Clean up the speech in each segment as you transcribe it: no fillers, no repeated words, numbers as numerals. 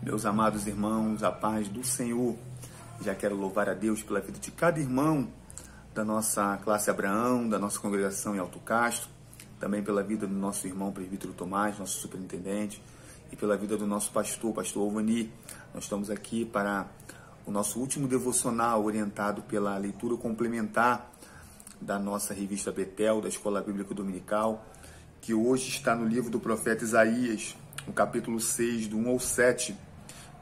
Meus amados irmãos, a paz do Senhor. Já quero louvar a Deus pela vida de cada irmão da nossa classe Abraão, da nossa congregação em Alto Castro, também pela vida do nosso irmão presbítero Tomás, nosso superintendente, e pela vida do nosso pastor Ovani. Nós estamos aqui para o nosso último devocional, orientado pela leitura complementar da nossa revista Betel, da Escola Bíblica Dominical, que hoje está no livro do profeta Isaías, no capítulo 6, do 1 ao 7,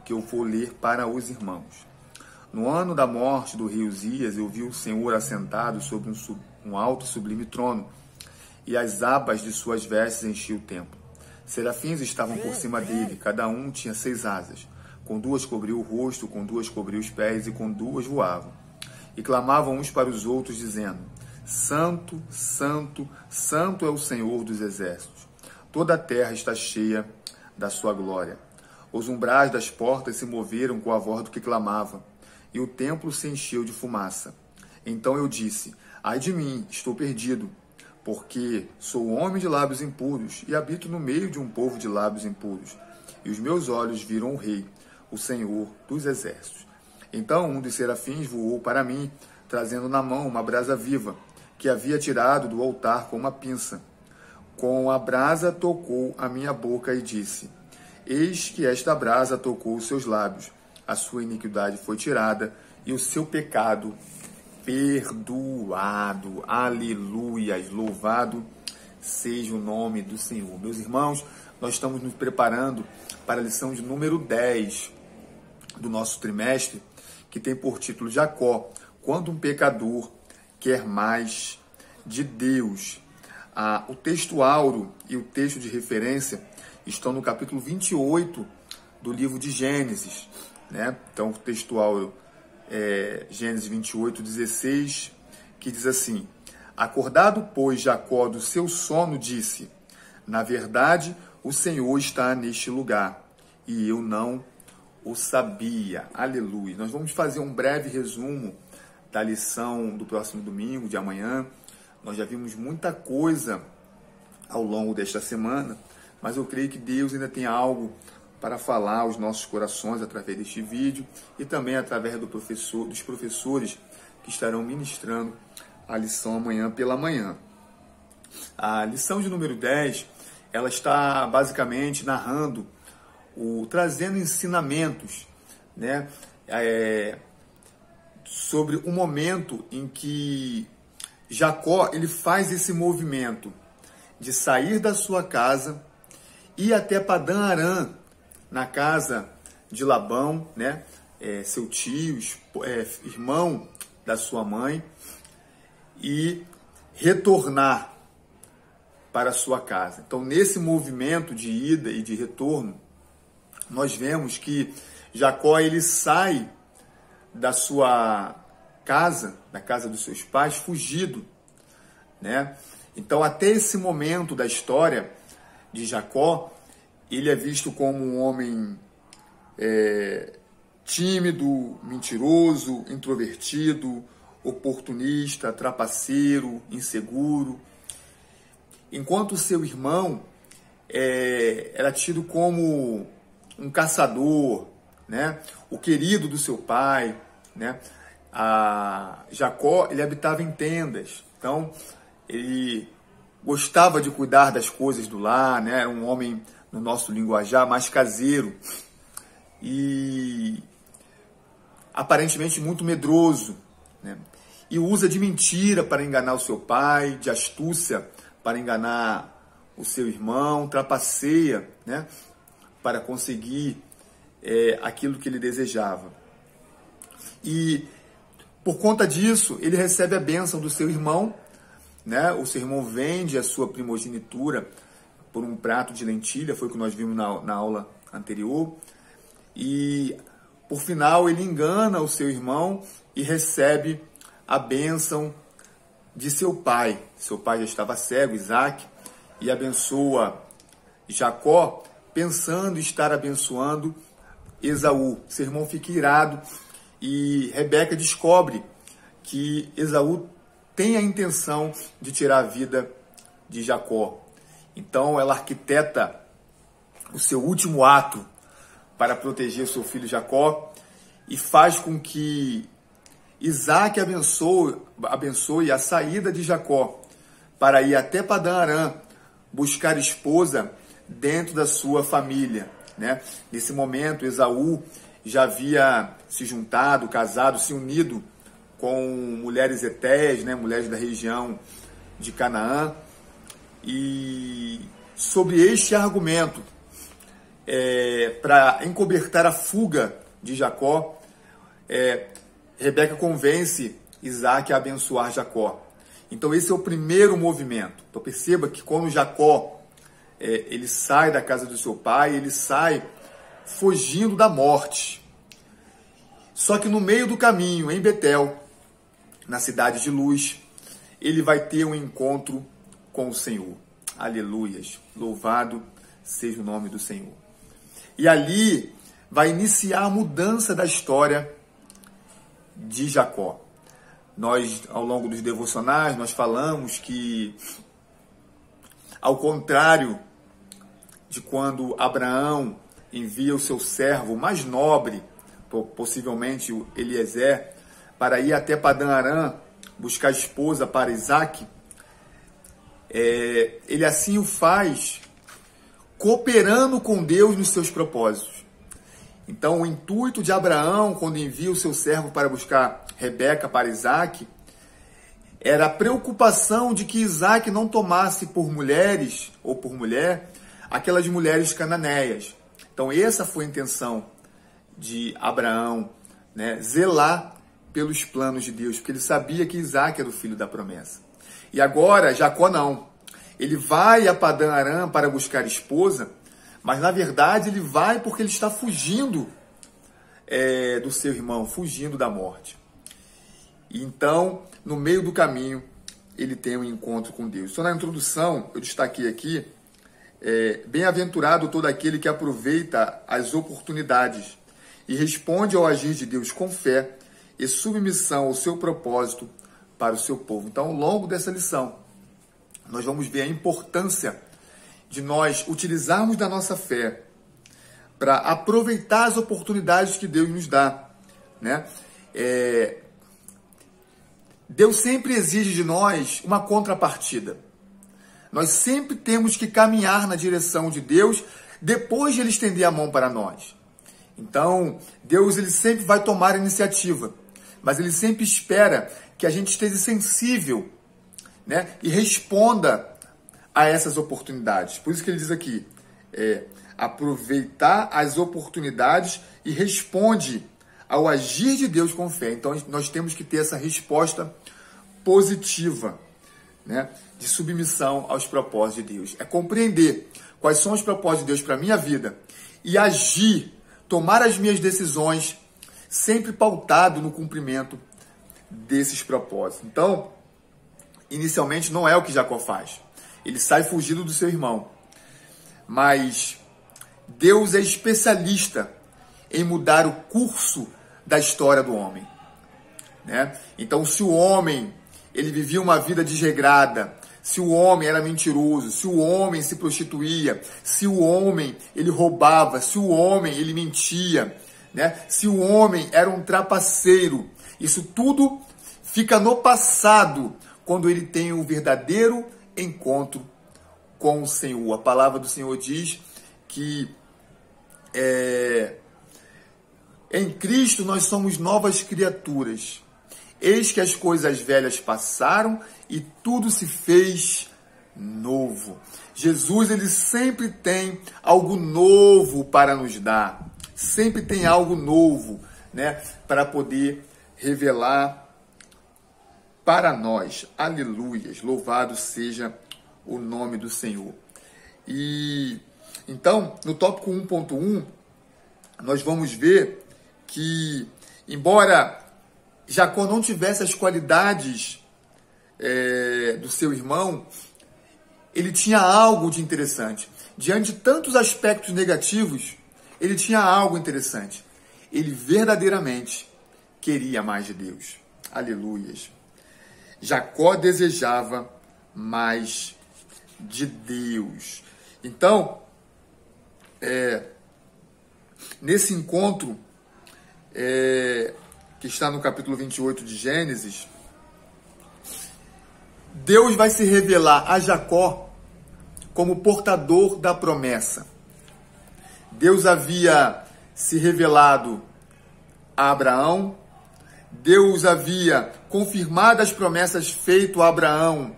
que eu vou ler para os irmãos. No ano da morte do rei Uzias, eu vi o Senhor assentado sobre um alto e sublime trono, e as abas de suas vestes enchiam o templo. Serafins estavam por cima dele, cada um tinha 6 asas. Com 2 cobriu o rosto, com 2 cobriu os pés, e com 2 voavam. E clamavam uns para os outros, dizendo: Santo, Santo, Santo é o Senhor dos exércitos. Toda a terra está cheia da sua glória. Os umbrais das portas se moveram com a voz do que clamava, e o templo se encheu de fumaça. Então eu disse: Ai de mim, estou perdido, porque sou homem de lábios impuros e habito no meio de um povo de lábios impuros. E os meus olhos viram o Rei, o Senhor dos exércitos. Então um dos serafins voou para mim, trazendo na mão uma brasa viva, que havia tirado do altar com uma pinça. Com a brasa tocou a minha boca e disse: Eis que esta brasa tocou os seus lábios, a sua iniquidade foi tirada e o seu pecado perdoado. Aleluias, louvado seja o nome do Senhor. Meus irmãos, nós estamos nos preparando para a lição de número 10 do nosso trimestre, que tem por título Jacó, quando um pecador quer mais de Deus. O texto áureo e o texto de referência estão no capítulo 28 do livro de Gênesis, né? Então, o texto áureo é Gênesis 28, 16, que diz assim: Acordado, pois, Jacó do seu sono, disse: Na verdade, o Senhor está neste lugar, e eu não o sabia. Aleluia. Nós vamos fazer um breve resumo da lição do próximo domingo, de amanhã. Nós já vimos muita coisa ao longo desta semana, mas eu creio que Deus ainda tem algo para falar aos nossos corações através deste vídeo e também através dos professores que estarão ministrando a lição amanhã pela manhã. A lição de número 10, ela está basicamente narrando, trazendo ensinamentos, né, sobre o momento em que Jacó ele faz esse movimento de sair da sua casa e ir até Padã Arã, na casa de Labão, né, seu tio, irmão da sua mãe, e retornar para a sua casa. Então, nesse movimento de ida e de retorno, nós vemos que Jacó ele sai da sua casa, da casa dos seus pais, fugido, né? Então, até esse momento da história de Jacó, ele é visto como um homem tímido, mentiroso, introvertido, oportunista, trapaceiro, inseguro. Enquanto seu irmão era tido como um caçador, né? O querido do seu pai, né? Jacó, ele habitava em tendas, então ele gostava de cuidar das coisas do lar, né? Era um homem, no nosso linguajar, mais caseiro e aparentemente muito medroso, né? E usa de mentira para enganar o seu pai, de astúcia para enganar o seu irmão, trapaceia, né? Para conseguir aquilo que ele desejava. E por conta disso, ele recebe a bênção do seu irmão, né? O seu irmão vende a sua primogenitura por um prato de lentilha, foi o que nós vimos na aula anterior. E, por final, ele engana o seu irmão e recebe a bênção de seu pai. Seu pai já estava cego, Isaac, e abençoa Jacó, pensando estar abençoando Esaú. Seu irmão fica irado e Rebeca descobre que Esaú tem a intenção de tirar a vida de Jacó. Então ela arquiteta o seu último ato para proteger seu filho Jacó e faz com que Isaac abençoe a saída de Jacó para ir até Padã Arã buscar esposa dentro da sua família, né? Nesse momento, Esaú já havia se juntado, casado, se unido com mulheres hetéias, né? Mulheres da região de Canaã. E sobre este argumento, para encobertar a fuga de Jacó, Rebeca convence Isaac a abençoar Jacó. Então esse é o primeiro movimento. Então perceba que quando Jacó ele sai da casa do seu pai, ele sai fugindo da morte. Só que no meio do caminho, em Betel, na cidade de Luz, ele vai ter um encontro com o Senhor. Aleluias! Louvado seja o nome do Senhor. E ali vai iniciar a mudança da história de Jacó. Nós, ao longo dos devocionais, nós falamos que, ao contrário de quando Abraão envia o seu servo mais nobre, possivelmente o Eliezer, para ir até Padã Arã buscar esposa para Isaac, ele assim o faz cooperando com Deus nos seus propósitos. Então, o intuito de Abraão, quando envia o seu servo para buscar Rebeca para Isaac, era a preocupação de que Isaac não tomasse por mulheres, ou por mulher, aquelas mulheres cananeias. Então, essa foi a intenção de Abraão, né? Zelar pelos planos de Deus, porque ele sabia que Isaac era o filho da promessa. E agora, Jacó não. Ele vai a Padã Arã para buscar esposa, mas na verdade ele vai porque ele está fugindo do seu irmão, fugindo da morte. E então, no meio do caminho, ele tem um encontro com Deus. Então, na introdução, eu destaquei aqui, bem-aventurado todo aquele que aproveita as oportunidades e responde ao agir de Deus com fé e submissão ao seu propósito para o seu povo. Então, ao longo dessa lição, nós vamos ver a importância de nós utilizarmos da nossa fé para aproveitar as oportunidades que Deus nos dá, né? Deus sempre exige de nós uma contrapartida. Nós sempre temos que caminhar na direção de Deus depois de Ele estender a mão para nós. Então, Deus ele sempre vai tomar a iniciativa, mas Ele sempre espera que a gente esteja sensível, né? E responda a essas oportunidades. Por isso que ele diz aqui, aproveitar as oportunidades e responde ao agir de Deus com fé. Então, nós temos que ter essa resposta positiva, né? De submissão aos propósitos de Deus. É compreender quais são os propósitos de Deus para a minha vida e agir, tomar as minhas decisões, sempre pautado no cumprimento desses propósitos. Então, inicialmente não é o que Jacó faz. Ele sai fugindo do seu irmão. Mas Deus é especialista em mudar o curso da história do homem, né? Então, se o homem ele vivia uma vida desregrada, se o homem era mentiroso, se o homem se prostituía, se o homem ele roubava, se o homem ele mentia, né? Se o homem era um trapaceiro, isso tudo fica no passado quando ele tem o verdadeiro encontro com o Senhor. A palavra do Senhor diz que em Cristo nós somos novas criaturas. Eis que as coisas velhas passaram e tudo se fez novo. Jesus ele sempre tem algo novo para nos dar. Sempre tem algo novo, né, para poder revelar para nós. Aleluias, louvado seja o nome do Senhor. E então, no tópico 1.1, nós vamos ver que, embora Jacó não tivesse as qualidades do seu irmão, ele tinha algo de interessante. Diante de tantos aspectos negativos, ele tinha algo interessante. Ele verdadeiramente queria mais de Deus. Aleluias. Jacó desejava mais de Deus. Então, nesse encontro, que está no capítulo 28 de Gênesis, Deus vai se revelar a Jacó como portador da promessa. Deus havia se revelado a Abraão, Deus havia confirmado as promessas feitas a Abraão,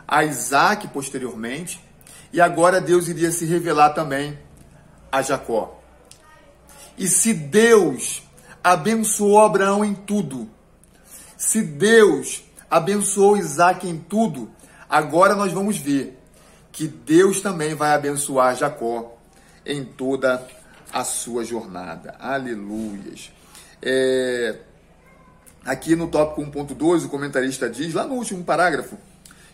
a Isaac posteriormente, e agora Deus iria se revelar também a Jacó. E se Deus abençoou Abraão em tudo, se Deus abençoou Isaac em tudo, agora nós vamos ver que Deus também vai abençoar Jacó em toda a sua jornada. Aleluias. Aqui no tópico 1.2, o comentarista diz, lá no último parágrafo,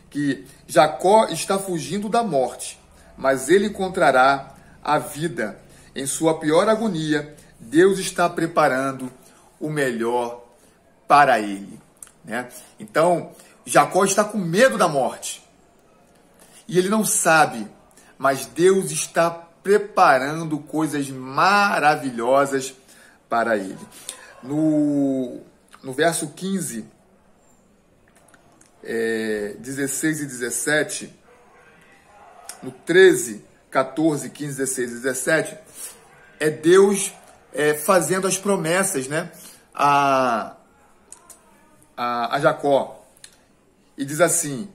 que Jacó está fugindo da morte, mas ele encontrará a vida. Em sua pior agonia, Deus está preparando o melhor para ele. Né? Então, Jacó está com medo da morte. E ele não sabe, mas Deus está preparando coisas maravilhosas para ele. No verso 15, 16 e 17, no 13, 14, 15, 16 e 17, é Deus fazendo as promessas, né, a Jacó. E diz assim: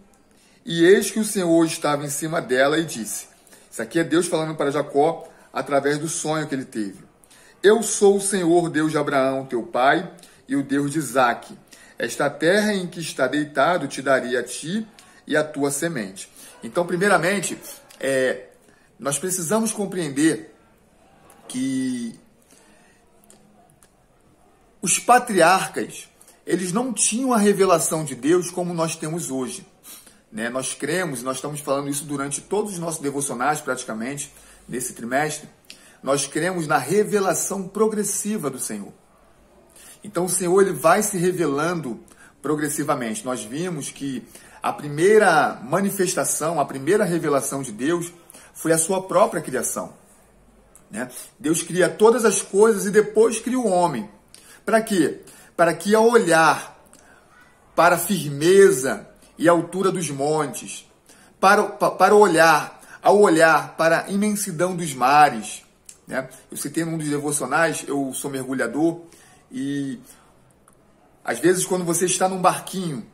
e eis que o Senhor estava em cima dela e disse, isso aqui é Deus falando para Jacó através do sonho que ele teve: eu sou o Senhor, Deus de Abraão, teu pai, e o Deus de Isaque. Esta terra em que está deitado te daria a ti e a tua semente. Então, primeiramente, nós precisamos compreender que os patriarcas, eles não tinham a revelação de Deus como nós temos hoje. Né? Nós cremos, nós estamos falando isso durante todos os nossos devocionais, praticamente, nesse trimestre, nós cremos na revelação progressiva do Senhor. Então o Senhor ele vai se revelando progressivamente. Nós vimos que a primeira manifestação, a primeira revelação de Deus foi a sua própria criação. Né? Deus cria todas as coisas e depois cria o homem. Para quê? Para que ao olhar para a firmeza e a altura dos montes, ao olhar para a imensidão dos mares, né? Eu citei num dos devocionais, eu sou mergulhador, e às vezes quando você está num barquinho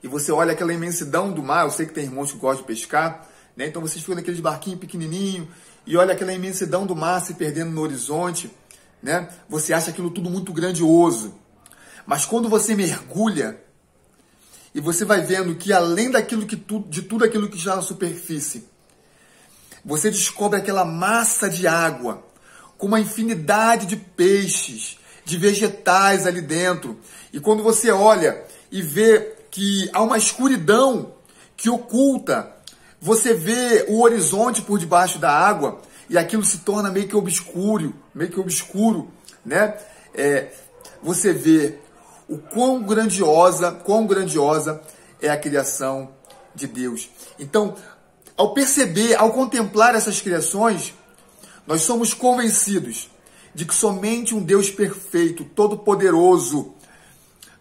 e você olha aquela imensidão do mar, eu sei que tem irmãos que gostam de pescar, né? Então vocês ficam naqueles barquinhos pequenininhos e olha aquela imensidão do mar se perdendo no horizonte, né? Você acha aquilo tudo muito grandioso. Mas quando você mergulha e você vai vendo que além de tudo aquilo que está na superfície, você descobre aquela massa de água com uma infinidade de peixes, de vegetais ali dentro. E quando você olha e vê que há uma escuridão que oculta, você vê o horizonte por debaixo da água e aquilo se torna meio que obscuro, né? Você vê o quão grandiosa é a criação de Deus. Então, ao perceber, ao contemplar essas criações, nós somos convencidos de que somente um Deus perfeito, todo-poderoso,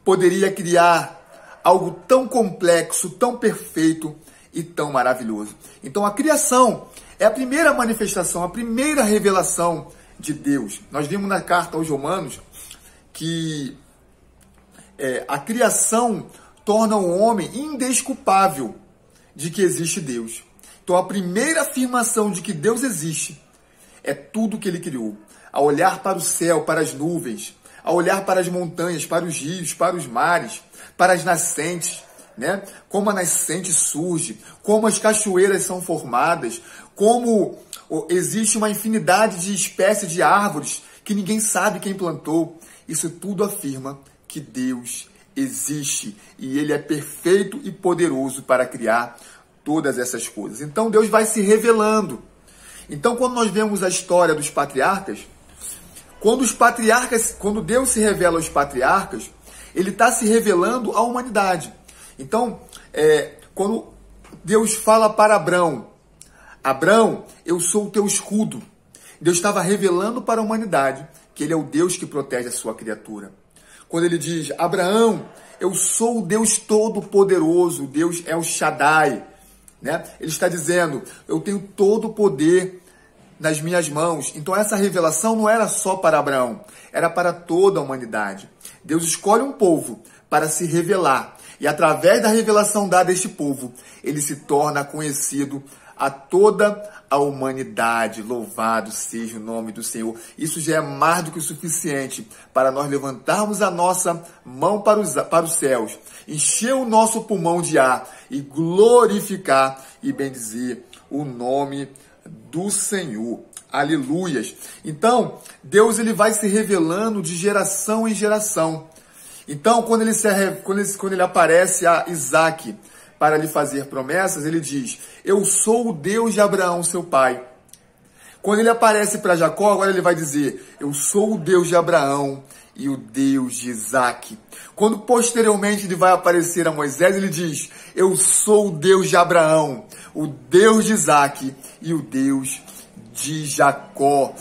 poderia criar algo tão complexo, tão perfeito e tão maravilhoso. Então, a criação é a primeira manifestação, a primeira revelação de Deus. Nós vimos na carta aos Romanos que a criação torna o homem indesculpável de que existe Deus. Então, a primeira afirmação de que Deus existe é tudo que ele criou. A olhar para o céu, para as nuvens, a olhar para as montanhas, para os rios, para os mares, para as nascentes, né? Como a nascente surge, como as cachoeiras são formadas, como existe uma infinidade de espécies de árvores que ninguém sabe quem plantou. Isso tudo afirma que Deus existe e ele é perfeito e poderoso para criar todas essas coisas. Então Deus vai se revelando. Então quando nós vemos a história dos patriarcas, quando Deus se revela aos patriarcas, ele está se revelando à humanidade. Então, quando Deus fala para Abrão, Abrão, eu sou o teu escudo. Deus estava revelando para a humanidade que ele é o Deus que protege a sua criatura. Quando ele diz, Abraão, eu sou o Deus Todo-Poderoso, Deus El Shaddai, né? Ele está dizendo, eu tenho todo o poder nas minhas mãos. Então essa revelação não era só para Abraão, era para toda a humanidade. Deus escolhe um povo para se revelar. E através da revelação dada a este povo, ele se torna conhecido a toda a humanidade. Louvado seja o nome do Senhor. Isso já é mais do que o suficiente para nós levantarmos a nossa mão para os céus, encher o nosso pulmão de ar e glorificar e bendizer o nome do Senhor. Aleluias. Então, Deus ele vai se revelando de geração em geração. Então, quando ele aparece a Isaac para lhe fazer promessas, ele diz, eu sou o Deus de Abraão, seu pai. Quando ele aparece para Jacó, agora ele vai dizer, eu sou o Deus de Abraão e o Deus de Isaac. Quando posteriormente ele vai aparecer a Moisés, ele diz, eu sou o Deus de Abraão, o Deus de Isaac e o Deus de Jacó.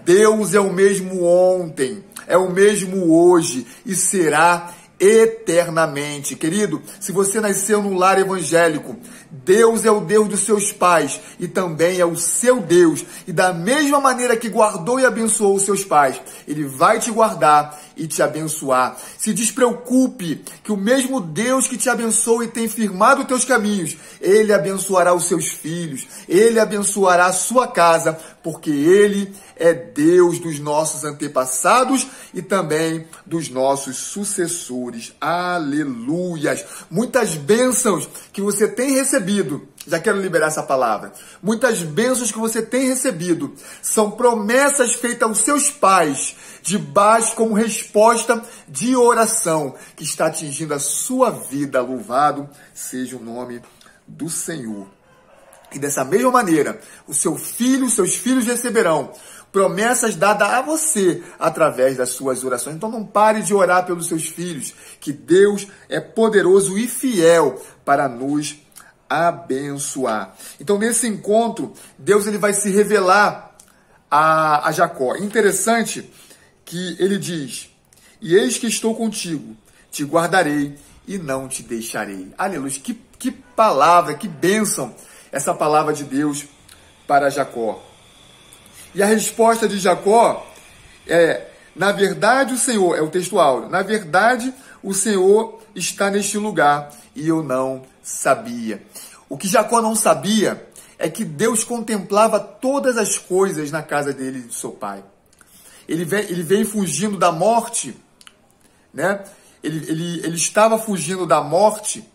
Deus é o mesmo ontem, é o mesmo hoje e será eternamente. Querido, se você nasceu num lar evangélico, Deus é o Deus dos seus pais e também é o seu Deus. E da mesma maneira que guardou e abençoou os seus pais, ele vai te guardar e te abençoar. Se despreocupe que o mesmo Deus que te abençoa e tem firmado os teus caminhos, ele abençoará os seus filhos, ele abençoará a sua casa, porque ele é Deus dos nossos antepassados e também dos nossos sucessores. Aleluias! Muitas bênçãos que você tem recebido, já quero liberar essa palavra, muitas bênçãos que você tem recebido são promessas feitas aos seus pais, debaixo como resposta de oração, que está atingindo a sua vida. Louvado seja o nome do Senhor. E dessa mesma maneira, o seu filho, seus filhos receberão promessas dadas a você através das suas orações. Então não pare de orar pelos seus filhos, que Deus é poderoso e fiel para nos abençoar. Então nesse encontro, Deus ele vai se revelar a Jacó. Interessante que ele diz, e eis que estou contigo, te guardarei e não te deixarei. Aleluia, que palavra, que bênção essa palavra de Deus para Jacó. E a resposta de Jacó é, na verdade o Senhor, é o texto áureo, na verdade o Senhor está neste lugar e eu não sabia. O que Jacó não sabia é que Deus contemplava todas as coisas na casa dele e de seu pai. Ele vem fugindo da morte, né? Ele estava fugindo da morte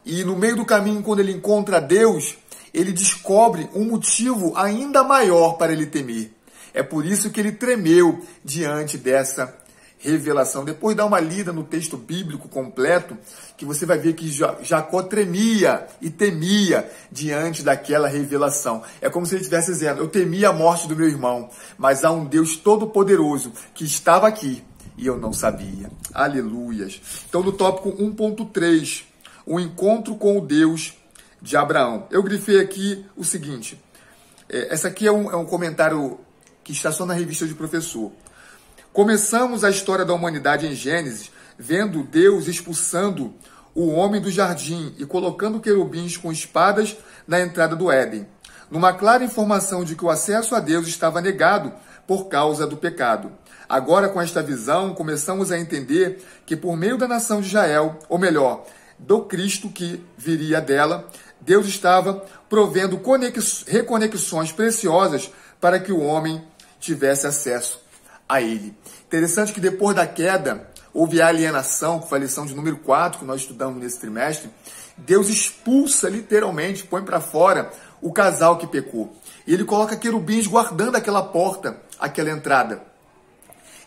e no meio do caminho, quando ele encontra Deus, ele descobre um motivo ainda maior para ele temer. É por isso que ele tremeu diante dessa revelação. Depois dá uma lida no texto bíblico completo, que você vai ver que Jacó tremia e temia diante daquela revelação. É como se ele estivesse dizendo, eu temia a morte do meu irmão, mas há um Deus todo-poderoso que estava aqui e eu não sabia. Aleluias. Então no tópico 1.3, o encontro com o Deus de Abraão. Eu grifei aqui o seguinte, essa aqui é um comentário que está só na revista de professor. Começamos a história da humanidade em Gênesis, vendo Deus expulsando o homem do jardim e colocando querubins com espadas na entrada do Éden, numa clara informação de que o acesso a Deus estava negado por causa do pecado. Agora, com esta visão, começamos a entender que por meio da nação de Israel, ou melhor, do Cristo que viria dela, Deus estava provendo reconexões preciosas para que o homem tivesse acesso a ele. Interessante que depois da queda, houve a alienação, que foi a lição de número 4, que nós estudamos nesse trimestre. Deus expulsa, literalmente, põe para fora o casal que pecou. E ele coloca querubins guardando aquela porta, aquela entrada.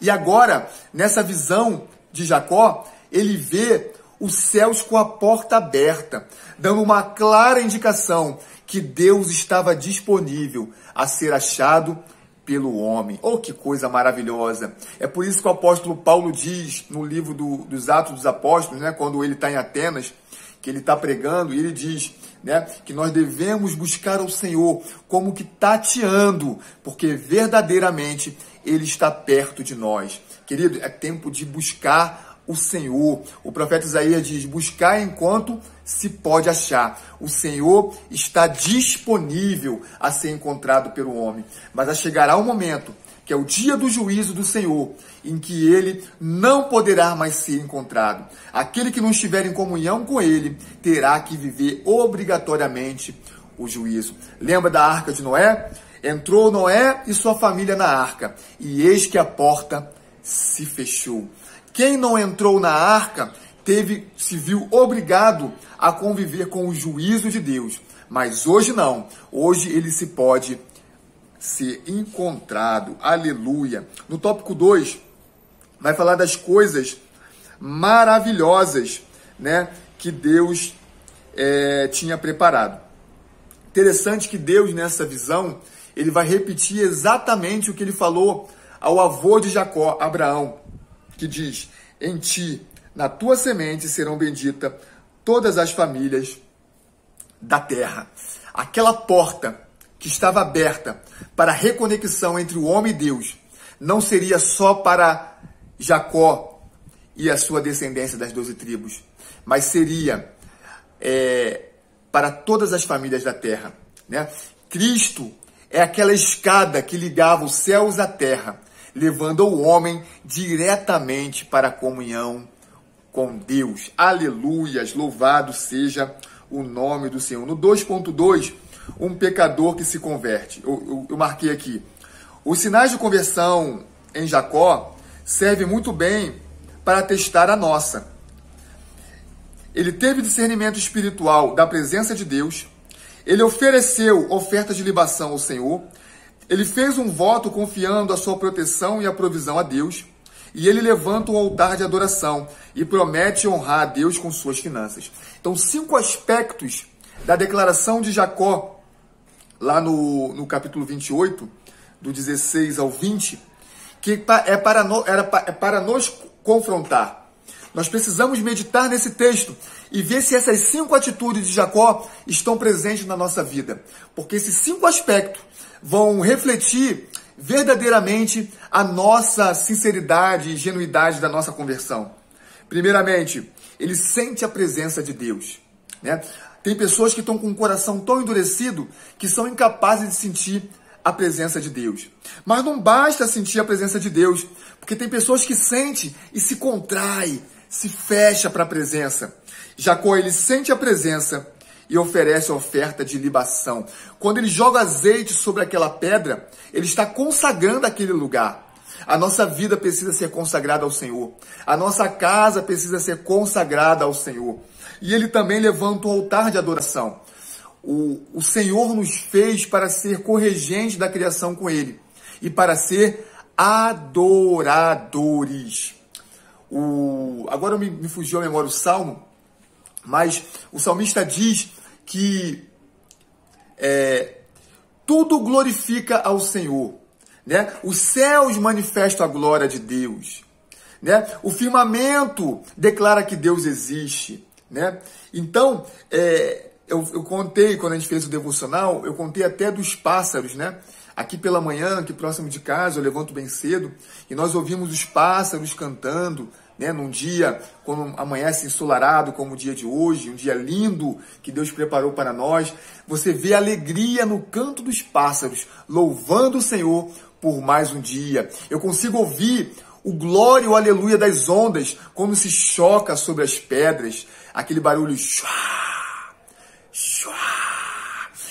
E agora, nessa visão de Jacó, ele vê os céus com a porta aberta, dando uma clara indicação que Deus estava disponível a ser achado pelo homem. Oh, que coisa maravilhosa! É por isso que o apóstolo Paulo diz no livro dos Atos dos Apóstolos, né, quando ele está em Atenas, que ele está pregando, e ele diz, né? Que nós devemos buscar o Senhor como que tateando, porque verdadeiramente Ele está perto de nós. Querido, é tempo de buscar o Senhor. O profeta Isaías diz, buscar enquanto se pode achar. O Senhor está disponível a ser encontrado pelo homem. Mas chegará um momento, que é o dia do juízo do Senhor, em que ele não poderá mais ser encontrado. Aquele que não estiver em comunhão com ele, terá que viver obrigatoriamente o juízo. Lembra da arca de Noé? Entrou Noé e sua família na arca, e eis que a porta se fechou. Quem não entrou na arca se viu obrigado a conviver com o juízo de Deus. Mas hoje não. Hoje ele se pode ser encontrado. Aleluia. No tópico 2, vai falar das coisas maravilhosas, né, que Deus tinha preparado. Interessante que Deus, nessa visão, ele vai repetir exatamente o que ele falou ao avô de Jacó, Abraão, que diz, em ti, na tua semente, serão benditas todas as famílias da terra. Aquela porta que estava aberta para a reconexão entre o homem e Deus, não seria só para Jacó e a sua descendência das 12 tribos, mas seria para todas as famílias da terra, né? Cristo é aquela escada que ligava os céus à terra, levando o homem diretamente para a comunhão com Deus. Aleluias, louvado seja o nome do Senhor. No 2.2, um pecador que se converte. Eu marquei aqui. Os sinais de conversão em Jacó servem muito bem para testar a nossa. Ele teve discernimento espiritual da presença de Deus. Ele ofereceu oferta de libação ao Senhor. Ele fez um voto confiando a sua proteção e a provisão a Deus. E ele levanta um altar de adoração e promete honrar a Deus com suas finanças. Então, 5 aspectos da declaração de Jacó, lá no capítulo 28, do 16 ao 20, que é para nos confrontar. Nós precisamos meditar nesse texto e ver se essas 5 atitudes de Jacó estão presentes na nossa vida. Porque esses 5 aspectos vão refletir verdadeiramente a nossa sinceridade e genuidade da nossa conversão. Primeiramente, ele sente a presença de Deus, né? Tem pessoas que estão com o coração tão endurecido que são incapazes de sentir a presença de Deus. Mas não basta sentir a presença de Deus, porque tem pessoas que sentem e se contrai, se fecha para a presença. Jacó, ele sente a presença e oferece a oferta de libação. Quando ele joga azeite sobre aquela pedra, ele está consagrando aquele lugar. A nossa vida precisa ser consagrada ao Senhor. A nossa casa precisa ser consagrada ao Senhor. E ele também levanta um altar de adoração. O Senhor nos fez para ser corregente da criação com ele e para ser adoradores. Agora me fugiu a memória o Salmo, mas o salmista diz que tudo glorifica ao Senhor, né? Os céus manifestam a glória de Deus, né? O firmamento declara que Deus existe, né? Então, eu contei, quando a gente fez o devocional, eu contei até dos pássaros, né? Aqui pela manhã, aqui próximo de casa, eu levanto bem cedo, e nós ouvimos os pássaros cantando, né? Num dia, quando amanhece ensolarado, como o dia de hoje, um dia lindo que Deus preparou para nós, você vê alegria no canto dos pássaros, louvando o Senhor por mais um dia. Eu consigo ouvir o glória e o aleluia das ondas, quando se choca sobre as pedras, aquele barulho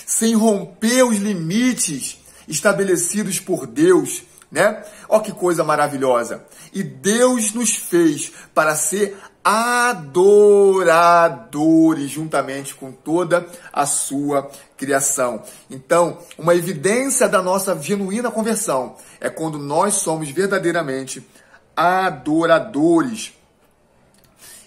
sem romper os limites estabelecidos por Deus, né? Ó, que coisa maravilhosa! E Deus nos fez para ser adoradores juntamente com toda a sua criação. Então, uma evidência da nossa genuína conversão é quando nós somos verdadeiramente adoradores.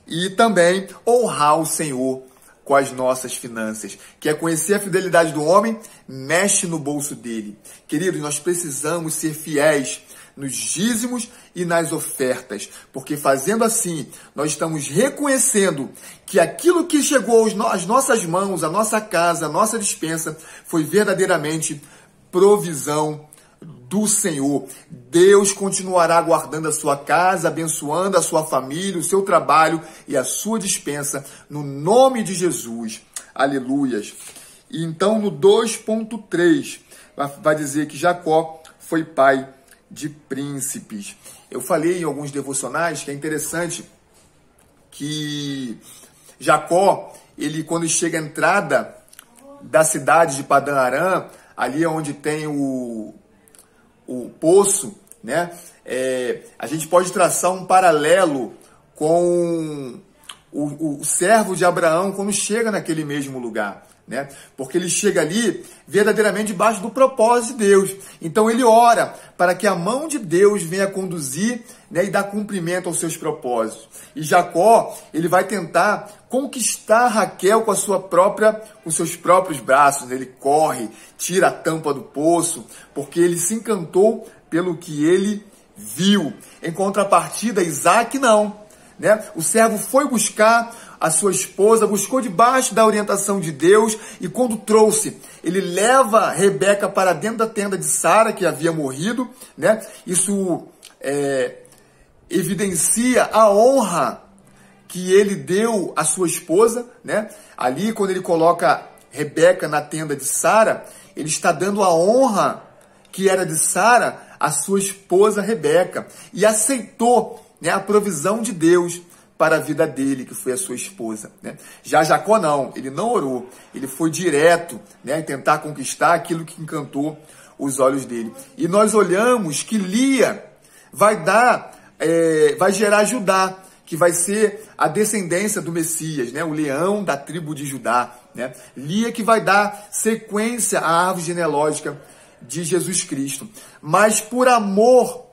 E também honrar o Senhor com as nossas finanças. Quer conhecer a fidelidade do homem? Mexe no bolso dele. Queridos, nós precisamos ser fiéis nos dízimos e nas ofertas, porque fazendo assim, nós estamos reconhecendo que aquilo que chegou às nossas mãos, à nossa casa, à nossa despensa, foi verdadeiramente provisão do Senhor. Deus continuará guardando a sua casa, abençoando a sua família, o seu trabalho e a sua despensa, no nome de Jesus. Aleluias. E então, no 2.3, vai dizer que Jacó foi pai de príncipes. Eu falei em alguns devocionais que é interessante que Jacó, ele quando chega à entrada da cidade de Padã Arã, ali onde tem o poço, né? A gente pode traçar um paralelo com o servo de Abraão quando chega naquele mesmo lugar, né? Porque ele chega ali verdadeiramente debaixo do propósito de Deus. Então ele ora para que a mão de Deus venha conduzir, né, e dar cumprimento aos seus propósitos. E Jacó, ele vai tentar conquistar Raquel com seus próprios braços. Ele corre, tira a tampa do poço, porque ele se encantou pelo que ele viu. Em contrapartida, Isaac não, né? O servo foi buscar a sua esposa, buscou debaixo da orientação de Deus, e quando trouxe, ele leva Rebeca para dentro da tenda de Sara, que havia morrido, né? Isso evidencia a honra que ele deu à sua esposa, né? Ali, quando ele coloca Rebeca na tenda de Sara, ele está dando a honra que era de Sara à sua esposa Rebeca, e aceitou, né, a provisão de Deus para a vida dele, que foi a sua esposa, né? Já Jacó não, ele não orou, ele foi direto, né, tentar conquistar aquilo que encantou os olhos dele. E nós olhamos que Lia vai gerar Judá, que vai ser a descendência do Messias, né? O leão da tribo de Judá, né? Lia que vai dar sequência à árvore genealógica de Jesus Cristo. Mas por amor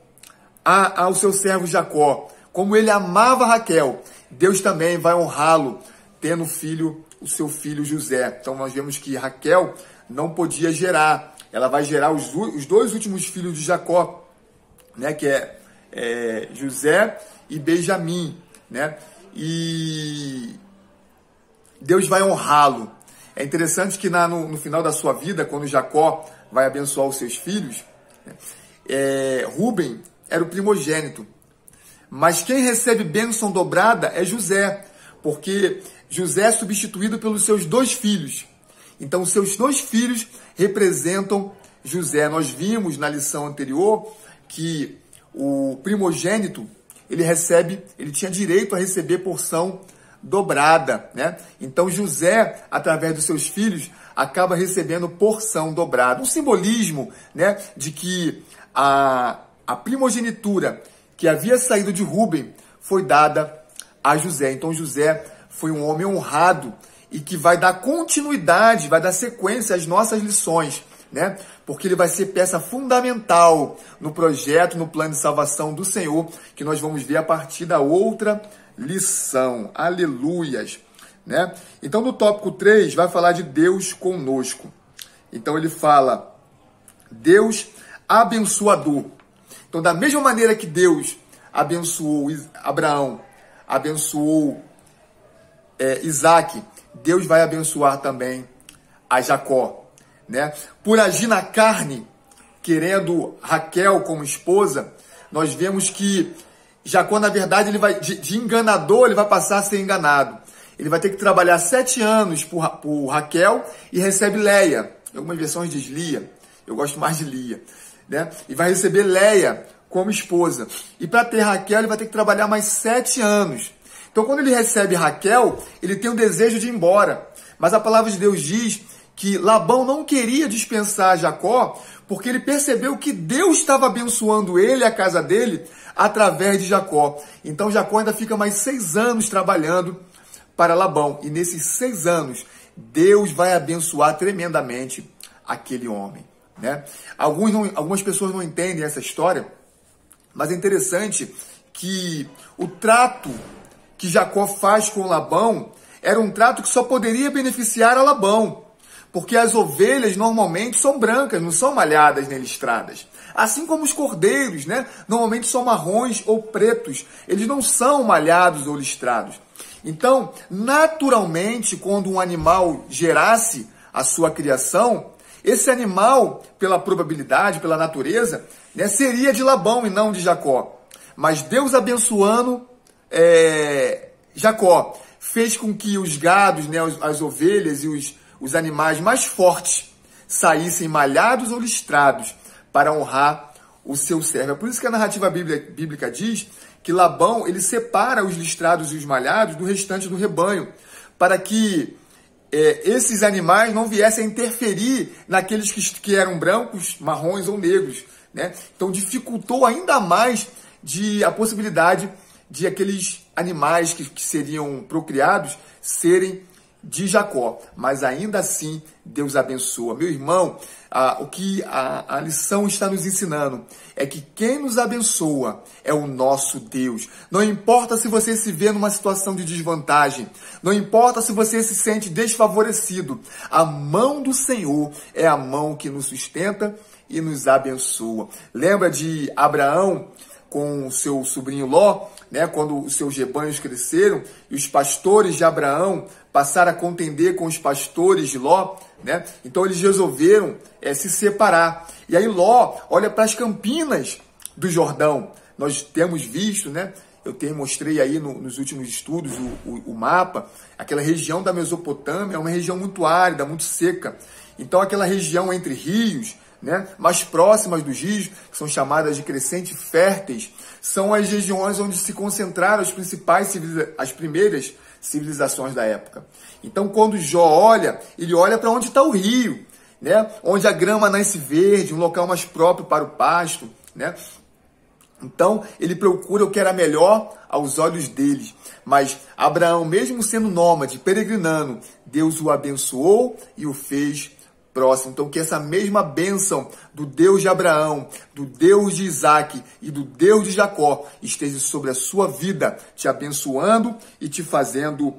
ao seu servo Jacó, como ele amava Raquel, Deus também vai honrá-lo, tendo o seu filho José. Então nós vemos que Raquel não podia gerar, ela vai gerar os dois últimos filhos de Jacó, né? Que é José e Benjamim, né? E Deus vai honrá-lo. É interessante que no final da sua vida, quando Jacó vai abençoar os seus filhos, né, Rúben era o primogênito, mas quem recebe bênção dobrada é José, porque José é substituído pelos seus 2 filhos. Então, os seus 2 filhos representam José. Nós vimos na lição anterior que o primogênito, ele tinha direito a receber porção dobrada, né? Então José, através dos seus filhos, acaba recebendo porção dobrada. Um simbolismo, né, de que a primogenitura que havia saído de Rúben foi dada a José. Então José foi um homem honrado e que vai dar continuidade, vai dar sequência às nossas lições, né? Porque ele vai ser peça fundamental no projeto, no plano de salvação do Senhor, que nós vamos ver a partir da outra lição. Aleluias, né? Então, no tópico 3, vai falar de Deus conosco. Então, ele fala Deus abençoador. Então, da mesma maneira que Deus abençoou Abraão, abençoou Isaac, Deus vai abençoar também a Jacó, né? Por agir na carne, querendo Raquel como esposa, nós vemos que Jacó, na verdade, ele vai de enganador, ele vai passar a ser enganado. Ele vai ter que trabalhar 7 anos por Raquel e recebe Leia. Em algumas versões diz Lia, eu gosto mais de Lia, né? E vai receber Leia como esposa. E para ter Raquel, ele vai ter que trabalhar mais 7 anos. Então, quando ele recebe Raquel, ele tem o desejo de ir embora. Mas a palavra de Deus diz que Labão não queria dispensar Jacó, porque ele percebeu que Deus estava abençoando ele e a casa dele através de Jacó. Então Jacó ainda fica mais 6 anos trabalhando para Labão. E nesses 6 anos, Deus vai abençoar tremendamente aquele homem, né? Algumas pessoas não entendem essa história, mas é interessante que o trato que Jacó faz com Labão era um trato que só poderia beneficiar a Labão. Porque as ovelhas normalmente são brancas, não são malhadas nem listradas. Assim como os cordeiros, né? Normalmente são marrons ou pretos. Eles não são malhados ou listrados. Então, naturalmente, quando um animal gerasse a sua criação, esse animal, pela probabilidade, pela natureza, né, seria de Labão e não de Jacó. Mas Deus abençoando Jacó, fez com que os gados, né, as ovelhas e os animais mais fortes saíssem malhados ou listrados para honrar o seu servo. É por isso que a narrativa bíblica diz que Labão ele separa os listrados e os malhados do restante do rebanho, para que esses animais não viessem a interferir naqueles que eram brancos, marrons ou negros, né? Então dificultou ainda mais a possibilidade de aqueles animais que seriam procriados serem de Jacó. Mas ainda assim, Deus abençoa. Meu irmão, o que a lição está nos ensinando é que quem nos abençoa é o nosso Deus. Não importa se você se vê numa situação de desvantagem, não importa se você se sente desfavorecido, a mão do Senhor é a mão que nos sustenta e nos abençoa. Lembra de Abraão com o seu sobrinho Ló, né, quando os seus rebanhos cresceram e os pastores de Abraão passaram a contender com os pastores de Ló, né? Então eles resolveram se separar. E aí Ló olha para as campinas do Jordão. Nós temos visto, né? Mostrei aí nos últimos estudos o mapa. Aquela região da Mesopotâmia é uma região muito árida, muito seca. Então aquela região entre rios, né, mais próximas dos rios, que são chamadas de crescentes férteis, são as regiões onde se concentraram as primeiras civilizações da época. Então, quando Jó olha, ele olha para onde está o rio, né, onde a grama nasce verde, um local mais próprio para o pasto, né? Então, ele procura o que era melhor aos olhos deles. Mas Abraão, mesmo sendo nômade, peregrinando, Deus o abençoou e o fez próximo. Então, que essa mesma bênção do Deus de Abraão, do Deus de Isaac e do Deus de Jacó esteja sobre a sua vida, te abençoando e te fazendo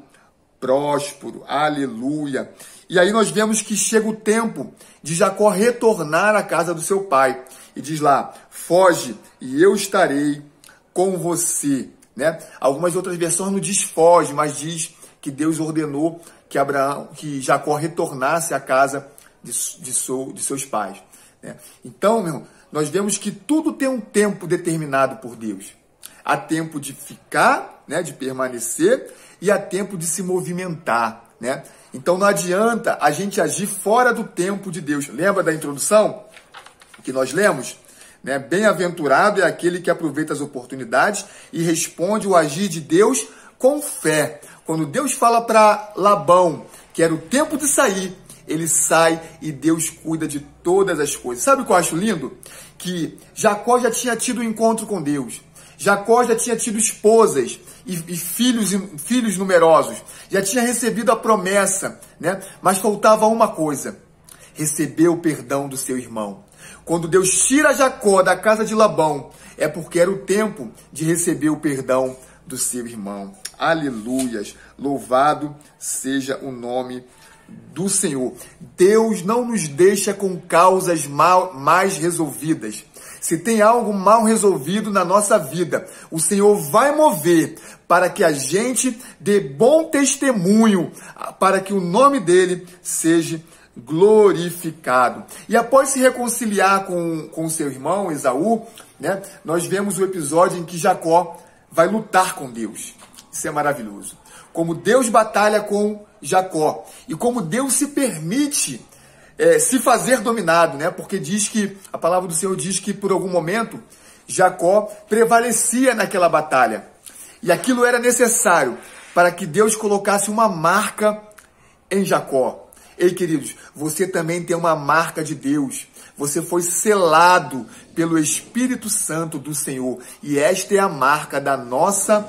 próspero. Aleluia! E aí nós vemos que chega o tempo de Jacó retornar à casa do seu pai. E diz lá, foge e eu estarei com você. Né? Algumas outras versões não diz foge, mas diz que Deus ordenou que Jacó retornasse à casa de seus pais. Né? Então, meu irmão, nós vemos que tudo tem um tempo determinado por Deus. Há tempo de ficar, né, de permanecer, e há tempo de se movimentar. Né? Então não adianta a gente agir fora do tempo de Deus. Lembra da introdução que nós lemos? Né? Bem-aventurado é aquele que aproveita as oportunidades e responde o agir de Deus com fé. Quando Deus fala para Labão que era o tempo de sair, ele sai e Deus cuida de todas as coisas. Sabe o que eu acho lindo? Que Jacó já tinha tido um encontro com Deus. Jacó já tinha tido esposas e filhos numerosos. Já tinha recebido a promessa, né? Mas faltava uma coisa: receber o perdão do seu irmão. Quando Deus tira Jacó da casa de Labão, é porque era o tempo de receber o perdão do seu irmão. Aleluias! Louvado seja o nome do Senhor. Deus não nos deixa com causas mais resolvidas. Se tem algo mal resolvido na nossa vida, o Senhor vai mover para que a gente dê bom testemunho, para que o nome dele seja glorificado. E após se reconciliar com seu irmão Esaú, né, nós vemos o episódio em que Jacó vai lutar com Deus. Isso é maravilhoso. Como Deus batalha com Jacó e como Deus se permite se fazer dominado, né? Porque a palavra do Senhor diz que por algum momento Jacó prevalecia naquela batalha. E aquilo era necessário para que Deus colocasse uma marca em Jacó. Ei, queridos, você também tem uma marca de Deus. Você foi selado pelo Espírito Santo do Senhor. E esta é a marca da nossa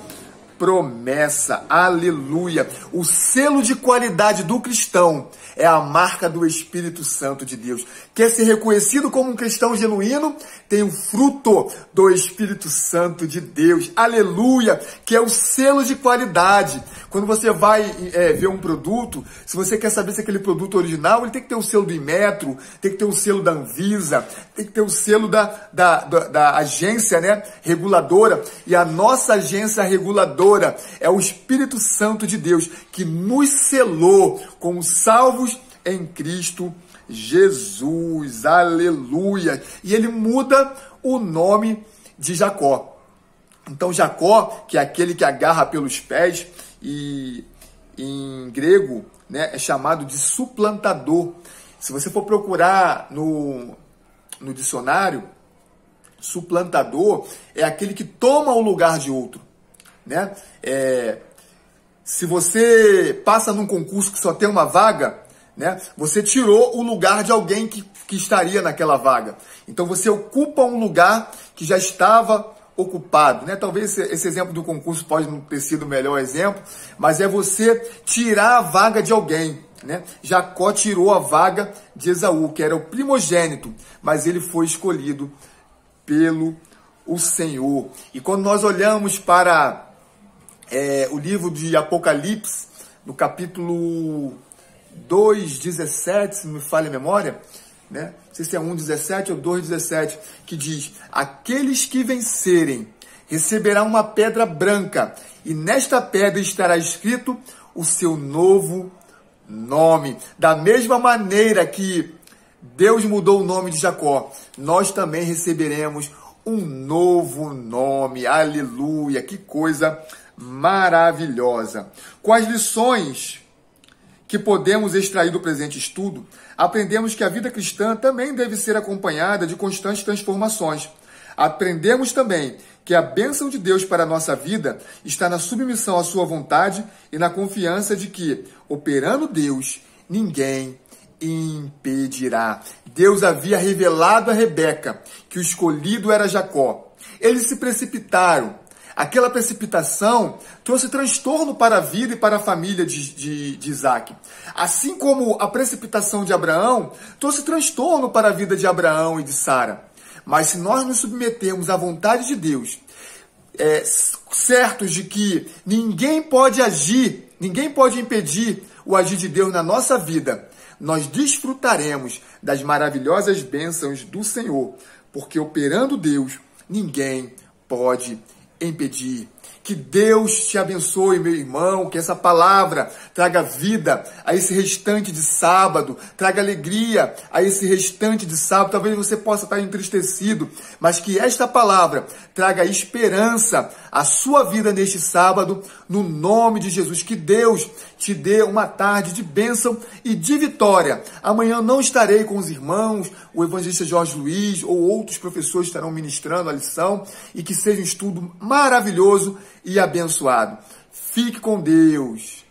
promessa. Aleluia! O selo de qualidade do cristão é a marca do Espírito Santo de Deus. Quer ser reconhecido como um cristão genuíno? Tem o fruto do Espírito Santo de Deus. Aleluia! Que é o selo de qualidade. Quando você vai ver um produto, se você quer saber se aquele produto é original, ele tem que ter o selo do Inmetro, tem que ter o selo da Anvisa, tem que ter o selo da agência, né, reguladora. E a nossa agência reguladora é o Espírito Santo de Deus, que nos selou como salvos em Cristo Jesus. Aleluia! E ele muda o nome de Jacó. Então Jacó, que é aquele que agarra pelos pés, e em grego, né, é chamado de suplantador. Se você for procurar no dicionário, suplantador é aquele que toma o lugar de outro, né? Se você passa num concurso que só tem uma vaga, né, você tirou o lugar de alguém que estaria naquela vaga. Então você ocupa um lugar que já estava ocupado, né? Talvez esse exemplo do concurso pode não ter sido o melhor exemplo, mas é você tirar a vaga de alguém, né? Jacó tirou a vaga de Esaú, que era o primogênito, mas ele foi escolhido pelo Senhor. E quando nós olhamos para o livro de Apocalipse, no capítulo 2:17, se não me falha a memória, né? Não sei se é 1:17 ou 2:17, que diz: aqueles que vencerem receberão uma pedra branca, e nesta pedra estará escrito o seu novo nome. Da mesma maneira que Deus mudou o nome de Jacó, nós também receberemos um novo nome. Aleluia! Que coisa maravilhosa! Com as lições que podemos extrair do presente estudo, aprendemos que a vida cristã também deve ser acompanhada de constantes transformações. Aprendemos também que a bênção de Deus para a nossa vida está na submissão à sua vontade e na confiança de que, operando Deus, ninguém impedirá. Deus havia revelado a Rebeca que o escolhido era Jacó. Eles se precipitaram. Aquela precipitação trouxe transtorno para a vida e para a família de Isaac. Assim como a precipitação de Abraão trouxe transtorno para a vida de Abraão e de Sara. Mas se nós nos submetermos à vontade de Deus, certos de que ninguém pode agir, ninguém pode impedir o agir de Deus na nossa vida, nós desfrutaremos das maravilhosas bênçãos do Senhor, porque operando Deus, ninguém pode impedir. Que Deus te abençoe, meu irmão, que essa palavra traga vida a esse restante de sábado, traga alegria a esse restante de sábado. Talvez você possa estar entristecido, mas que esta palavra traga esperança à sua vida neste sábado, no nome de Jesus. Que Deus te dê uma tarde de bênção e de vitória. Amanhã não estarei com os irmãos, o evangelista Jorge Luiz ou outros professores estarão ministrando a lição, e que seja um estudo maravilhoso e abençoado. Fique com Deus.